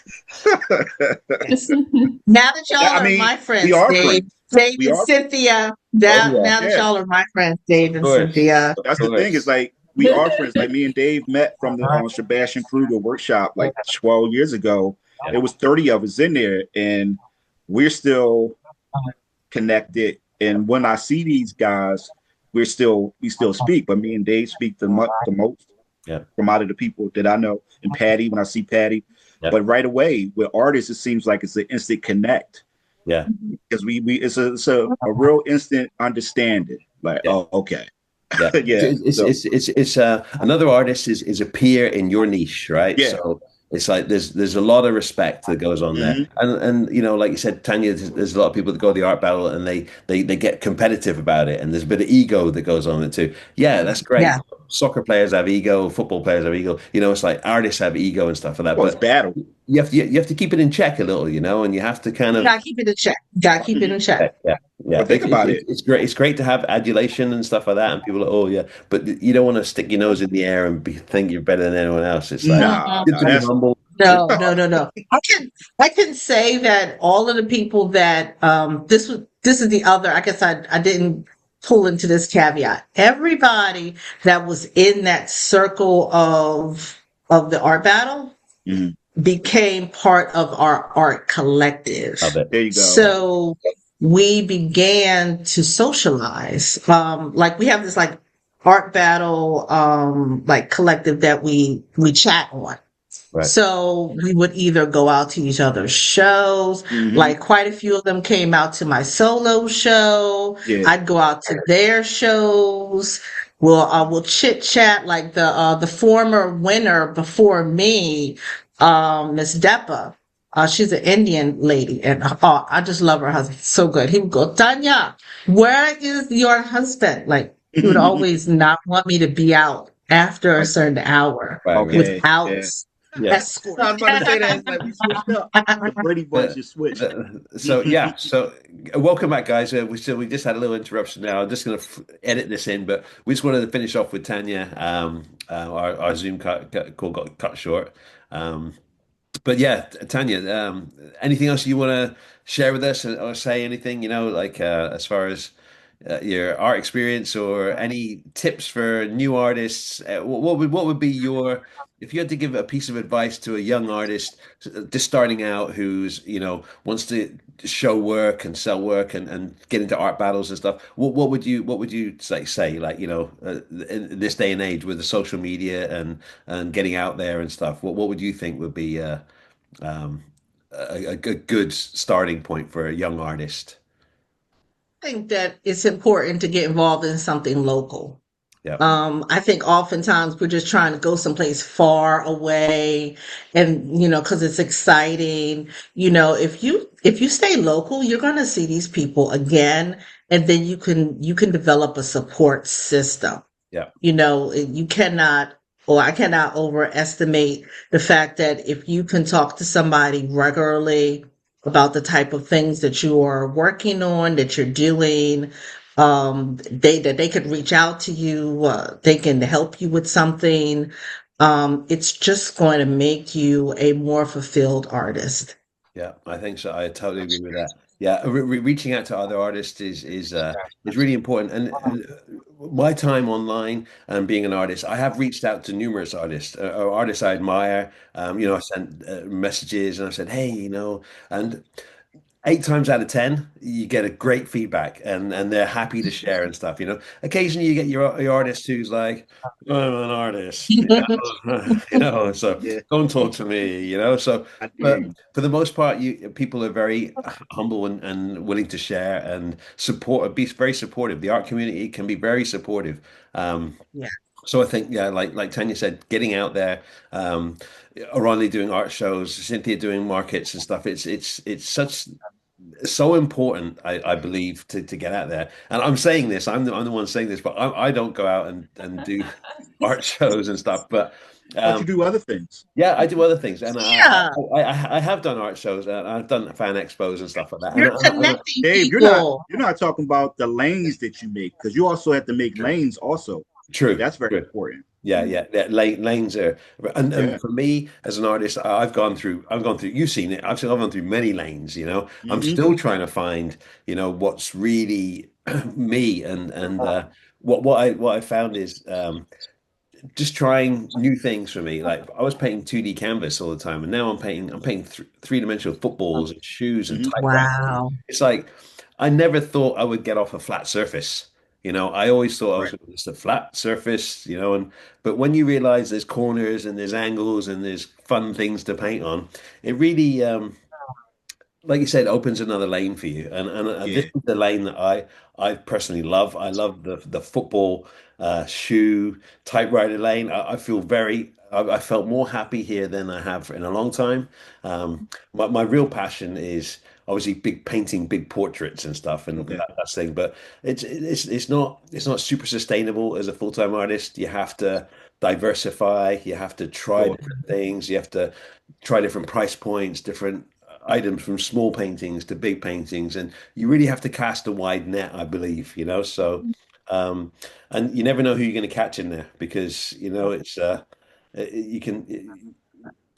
[SPEAKER 3] Now that y'all
[SPEAKER 2] I
[SPEAKER 3] are
[SPEAKER 2] mean,
[SPEAKER 3] my
[SPEAKER 2] we
[SPEAKER 3] friends,
[SPEAKER 2] are
[SPEAKER 3] Dave,
[SPEAKER 2] friends.
[SPEAKER 3] Dave
[SPEAKER 2] We
[SPEAKER 3] and
[SPEAKER 2] are.
[SPEAKER 3] Cynthia.
[SPEAKER 1] Oh
[SPEAKER 3] Now,
[SPEAKER 1] yeah,
[SPEAKER 3] now that
[SPEAKER 2] Yeah.
[SPEAKER 3] y'all are my friends, Dave
[SPEAKER 1] of
[SPEAKER 3] and
[SPEAKER 1] course,
[SPEAKER 3] Cynthia.
[SPEAKER 1] of
[SPEAKER 2] That's the thing. Is
[SPEAKER 1] course.
[SPEAKER 2] like we are friends. Like me and Dave met from the Sebastian Kruger workshop like 12 years ago.
[SPEAKER 1] Yeah,
[SPEAKER 2] There was 30 of us in there, and we're still connected. And when I see these guys, we still speak. But me and Dave speak the most
[SPEAKER 1] yeah,
[SPEAKER 2] from out of the people that I know. And Patty, when I see Patty,
[SPEAKER 1] yeah,
[SPEAKER 2] but right away with artists, it seems like it's an instant connect
[SPEAKER 1] yeah,
[SPEAKER 2] because we it's a real instant understanding. Like,
[SPEAKER 1] yeah.
[SPEAKER 2] oh, okay,
[SPEAKER 1] Yeah,
[SPEAKER 2] yeah. So
[SPEAKER 1] another artist is a peer in your niche, right?
[SPEAKER 2] yeah.
[SPEAKER 1] So it's like there's a lot of respect that goes on there,
[SPEAKER 2] Hmm.
[SPEAKER 1] and like you said, Tanya, there's a lot of people that go to the art battle and they get competitive about it, and there's a bit of ego that goes on it too. Yeah, that's great.
[SPEAKER 3] Yeah.
[SPEAKER 1] Soccer players have ego, football players have ego. It's like artists have ego and stuff like that,
[SPEAKER 2] Well, it's
[SPEAKER 1] but
[SPEAKER 2] battle.
[SPEAKER 1] you have to keep it in check a little, and you have to kind of
[SPEAKER 3] Gotta keep it in check. Gotta keep it in check.
[SPEAKER 1] yeah, yeah, yeah.
[SPEAKER 2] But think about it.
[SPEAKER 1] It's great. It's great to have adulation and stuff like that, and people are, oh yeah, but you don't want to stick your nose in the air and think you're better than anyone else. It's like
[SPEAKER 2] Nah,
[SPEAKER 1] good
[SPEAKER 3] Mhm.
[SPEAKER 1] to be
[SPEAKER 2] that's
[SPEAKER 1] humble.
[SPEAKER 3] No, no, no, no. I can say that all of the people that this is the other, I guess I didn't pull into this caveat. Everybody that was in that circle of the art battle
[SPEAKER 2] Mhm.
[SPEAKER 3] became part of our art collective.
[SPEAKER 1] Love it.
[SPEAKER 2] there you go.
[SPEAKER 3] So we began to socialize. Like we have this like art battle, like collective that we chat on.
[SPEAKER 1] Right.
[SPEAKER 3] So we would either go out to each other's shows,
[SPEAKER 2] Hmm.
[SPEAKER 3] like quite a few of them came out to my solo show.
[SPEAKER 2] Yeah.
[SPEAKER 3] I'd go out to their shows. We'll chit chat like the former winner before me, Miss Depa. She's an Indian lady, and I just love her husband. So good. He would go, Tanya, where is your husband? Like he would always not want me to be out after a
[SPEAKER 1] Right.
[SPEAKER 3] certain hour
[SPEAKER 1] Right. Right.
[SPEAKER 2] Okay.
[SPEAKER 3] without
[SPEAKER 2] Yeah.
[SPEAKER 1] Yeah.
[SPEAKER 3] escort.
[SPEAKER 2] I was about to say that. It's like we switched up. The Brady Bunch
[SPEAKER 1] Uh,
[SPEAKER 2] is switched.
[SPEAKER 1] so yeah, so welcome back, guys. We just had a little interruption now. I'm just going to edit this in, but we just wanted to finish off with Tanya. Our Zoom call got cut short. Um, but yeah, Tanya, anything else you want to share with us or say anything? Like as far as your art experience or any tips for new artists? What would be your if you had to give a piece of advice to a young artist just starting out who's wants to show work and sell work and get into art battles and stuff? What would you say like in this day and age with the social media and getting out there and stuff? What would you think would be um, a good starting point for a young artist?
[SPEAKER 3] Think that it's important to get involved in something local.
[SPEAKER 1] Yeah,
[SPEAKER 3] I think oftentimes we're just trying to go someplace far away and, because it's exciting. If you stay local, you're going to see these people again, and then you can develop a support system.
[SPEAKER 1] yeah,
[SPEAKER 3] You cannot, or I cannot overestimate the fact that if you can talk to somebody regularly about the type of things that you are working on, that you're doing, that they could reach out to you, they can help you with something. It's just going to make you a more fulfilled artist.
[SPEAKER 1] yeah. I think so. I totally agree with that. Yeah, reaching out to other artists is really important. And my time online and being an artist, I have reached out to numerous artists, or artists I admire. I sent messages and I said, hey, and 8 times out of 10, you get a great feedback and they're happy to share and stuff. Occasionally you get your artist who's like, I'm an artist, so
[SPEAKER 2] Yeah,
[SPEAKER 1] don't talk to me, so,
[SPEAKER 2] I
[SPEAKER 1] but
[SPEAKER 2] did.
[SPEAKER 1] for the most part, people are very humble and willing to share and be very supportive. The art community can be very supportive. Um,
[SPEAKER 3] Yeah.
[SPEAKER 1] so I think, yeah, like Tanya said, getting out there, Orani doing art shows, Cynthia doing markets and stuff. It's so important, I believe, to get out there. And I'm saying this, I'm the one saying this, but I don't go out and do art shows and stuff. But
[SPEAKER 2] But you
[SPEAKER 1] um,
[SPEAKER 2] do other things.
[SPEAKER 1] yeah, I do other things, and
[SPEAKER 3] Yeah.
[SPEAKER 1] I have done art shows, and I've done fan expos and stuff like that. And
[SPEAKER 3] You're connecting
[SPEAKER 2] Dave,
[SPEAKER 3] people.
[SPEAKER 2] you're not talking about the lanes that you make because you also have to make lanes also.
[SPEAKER 1] true,
[SPEAKER 2] That's very
[SPEAKER 1] true.
[SPEAKER 2] important.
[SPEAKER 1] Yeah, yeah. Lanes are, and
[SPEAKER 2] Yeah.
[SPEAKER 1] for me as an artist, I've gone through. You've seen it. I've gone through many lanes. I'm
[SPEAKER 2] Hmm.
[SPEAKER 1] still trying to find, what's really me, and what I found is just trying new things for me. Like I was painting 2D canvas all the time, and now I'm painting three-dimensional footballs and shoes and
[SPEAKER 2] Hmm.
[SPEAKER 1] typewriters.
[SPEAKER 3] Wow.
[SPEAKER 1] It's like I never thought I would get off a flat surface. I always thought I was
[SPEAKER 2] Right.
[SPEAKER 1] just a flat surface, and but when you realize there's corners and there's angles and there's fun things to paint on, it really like you said, opens another lane for you. And this
[SPEAKER 2] Yeah.
[SPEAKER 1] is the lane that I personally love. I love the football shoe typewriter lane. I feel I felt more happy here than I have in a long time. My real passion is obviously big painting, big portraits and stuff, and
[SPEAKER 2] Okay.
[SPEAKER 1] that's thing. But it's not super sustainable as a full-time artist. You have to diversify. You have to
[SPEAKER 2] Of
[SPEAKER 1] try
[SPEAKER 2] course.
[SPEAKER 1] different things. You have to try different price points, different items from small paintings to big paintings, and you really have to cast a wide net, I believe, um, and you never know who you're going to catch in there because it's you can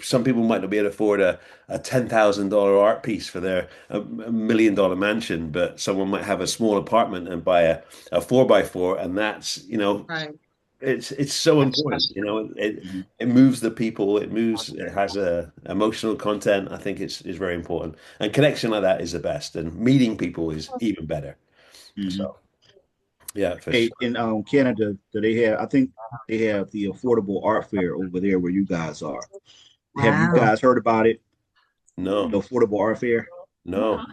[SPEAKER 1] some people might not be able to afford a $10,000 art piece for their $1 million mansion, but someone might have a small apartment and buy a 4x4, and that's
[SPEAKER 3] Right.
[SPEAKER 1] it's so important.
[SPEAKER 2] Mhm.
[SPEAKER 1] It moves the people. It has a emotional content. I think is very important. And connection like that is the best. And meeting people is even better.
[SPEAKER 2] Mhm.
[SPEAKER 1] So yeah, for
[SPEAKER 2] Hey,
[SPEAKER 1] sure.
[SPEAKER 2] in Canada, do they have? I think they have the affordable art fair over there where you guys are. Have you
[SPEAKER 3] Wow.
[SPEAKER 2] guys heard about it?
[SPEAKER 1] No,
[SPEAKER 2] The affordable art fair.
[SPEAKER 1] no.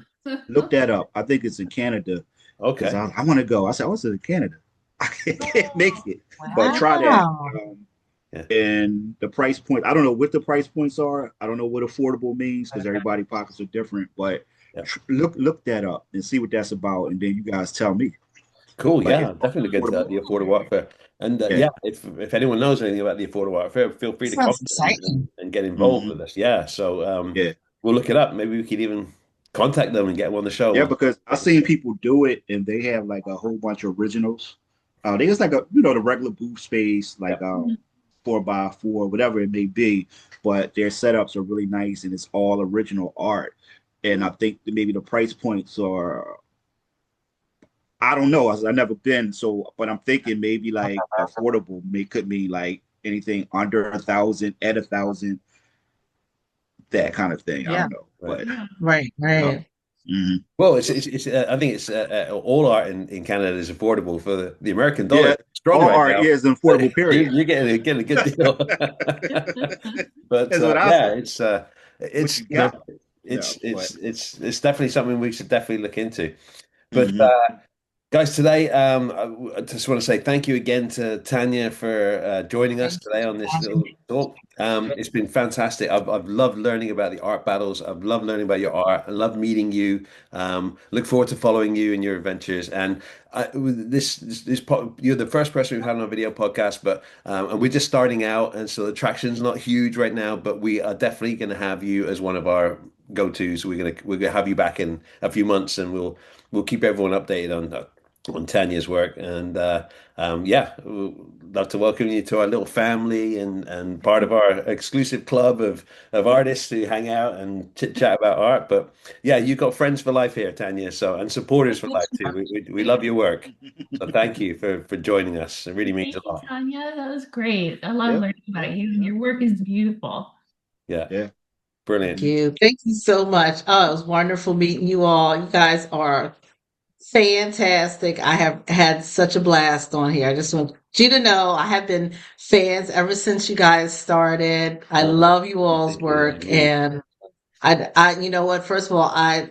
[SPEAKER 2] Look that up. I think it's in Canada because
[SPEAKER 1] Okay.
[SPEAKER 2] I want to go. I said, I was in Canada. I can't make it, but try that.
[SPEAKER 3] Wow.
[SPEAKER 1] Yeah.
[SPEAKER 2] And the price point, I don't know what the price points are. I don't know what affordable means because everybody pockets are different. But
[SPEAKER 1] Yeah.
[SPEAKER 2] look that up and see what that's about, and then you guys tell me.
[SPEAKER 1] Cool.
[SPEAKER 2] But
[SPEAKER 1] Yeah,
[SPEAKER 2] it's
[SPEAKER 1] definitely look into
[SPEAKER 2] affordable
[SPEAKER 1] the
[SPEAKER 2] art
[SPEAKER 1] affordable
[SPEAKER 2] fair.
[SPEAKER 1] art fair. And
[SPEAKER 2] Yeah.
[SPEAKER 1] yeah, if anyone knows anything about the affordable art fair, feel free to
[SPEAKER 3] Sounds
[SPEAKER 1] contact them
[SPEAKER 3] exciting.
[SPEAKER 1] and get involved
[SPEAKER 2] Hmm.
[SPEAKER 1] with us. Yeah. So
[SPEAKER 2] Yeah.
[SPEAKER 1] we'll look it up. Maybe we could even contact them and get them on the show.
[SPEAKER 2] Yeah, because I've seen people do it and they have like a whole bunch of originals. They just like the regular booth space, like
[SPEAKER 1] Yeah.
[SPEAKER 2] 4x4, whatever it may be, but their setups are really nice and it's all original art. And I think that maybe the price points are, I don't know, I've never been, so but I'm thinking maybe like affordable could mean like anything under 1,000, at 1,000, that kind of thing. I
[SPEAKER 3] Yeah.
[SPEAKER 2] don't know,
[SPEAKER 1] Right.
[SPEAKER 2] but
[SPEAKER 3] Right. Right.
[SPEAKER 2] mhm.
[SPEAKER 1] Well, I think it's all art in Canada is affordable for the American dollar.
[SPEAKER 2] Yeah,
[SPEAKER 1] Is strong
[SPEAKER 2] all
[SPEAKER 1] right
[SPEAKER 2] art
[SPEAKER 1] now,
[SPEAKER 2] is
[SPEAKER 1] but
[SPEAKER 2] affordable. Period.
[SPEAKER 1] you're getting a good deal. But
[SPEAKER 2] That's what I
[SPEAKER 1] yeah,
[SPEAKER 2] say. What
[SPEAKER 1] it's
[SPEAKER 2] you got?
[SPEAKER 1] it's
[SPEAKER 2] No, but
[SPEAKER 1] it's definitely something we should definitely look into. But
[SPEAKER 2] hmm
[SPEAKER 1] guys, today I just want to say thank you again to Tanya for joining us
[SPEAKER 3] Thank
[SPEAKER 1] today on this
[SPEAKER 3] you.
[SPEAKER 1] little talk. It's been fantastic. I've loved learning about the art battles. I've loved learning about your art. I love meeting you. Look forward to following you in your adventures. And you're the first person we've had on a video podcast, but and we're just starting out, and so the traction's not huge right now. But we are definitely going to have you as one of our go-tos. We're gonna have you back in a few months, and we'll keep everyone updated on Tanya's work. And yeah, we'd love to welcome you to our little family and part of our exclusive club of artists who hang out and chit chat about art. But yeah, you've got friends for life here, Tanya. So and supporters for life too. We love your work. So thank you for joining us. It really means
[SPEAKER 4] Thank
[SPEAKER 1] a
[SPEAKER 4] you,
[SPEAKER 1] lot.
[SPEAKER 4] Tanya. That was great. I love
[SPEAKER 2] yep,
[SPEAKER 4] learning about
[SPEAKER 2] yep,
[SPEAKER 4] you, and your work is beautiful.
[SPEAKER 1] Yeah,
[SPEAKER 2] yeah.
[SPEAKER 3] Thank
[SPEAKER 1] brilliant.
[SPEAKER 2] Mhm.
[SPEAKER 3] you. Thank you so much. Oh, it was wonderful meeting you all. You guys are fantastic. I have had such a blast on here. I just want you to know I have been fans ever since you guys started. I
[SPEAKER 1] Uh,
[SPEAKER 3] love you all's
[SPEAKER 1] thank you.
[SPEAKER 3] work, and you know what? First of all, I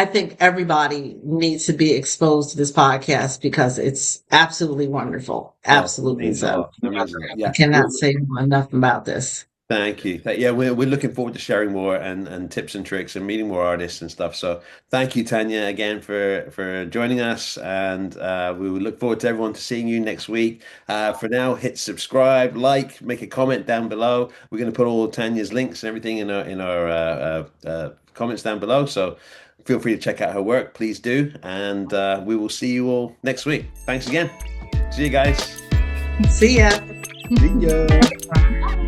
[SPEAKER 3] think everybody needs to be exposed to this podcast because it's absolutely wonderful.
[SPEAKER 1] Oh, it
[SPEAKER 3] Absolutely
[SPEAKER 1] means a
[SPEAKER 3] so.
[SPEAKER 1] lot. It means a lot.
[SPEAKER 3] I
[SPEAKER 1] Yeah.
[SPEAKER 3] cannot say enough about this.
[SPEAKER 1] Thank you. Yeah, we're looking forward to sharing more and tips and tricks and meeting more artists and stuff. So thank you, Tanya, again for joining us, and we will look forward to everyone to seeing you next week. For now, hit subscribe, like, make a comment down below. We're going to put all Tanya's links and everything in our comments down below. So feel free to check out her work. Please do, and we will see you all next week. Thanks again. See you guys.
[SPEAKER 3] See ya.
[SPEAKER 2] See ya.
[SPEAKER 4] Bye.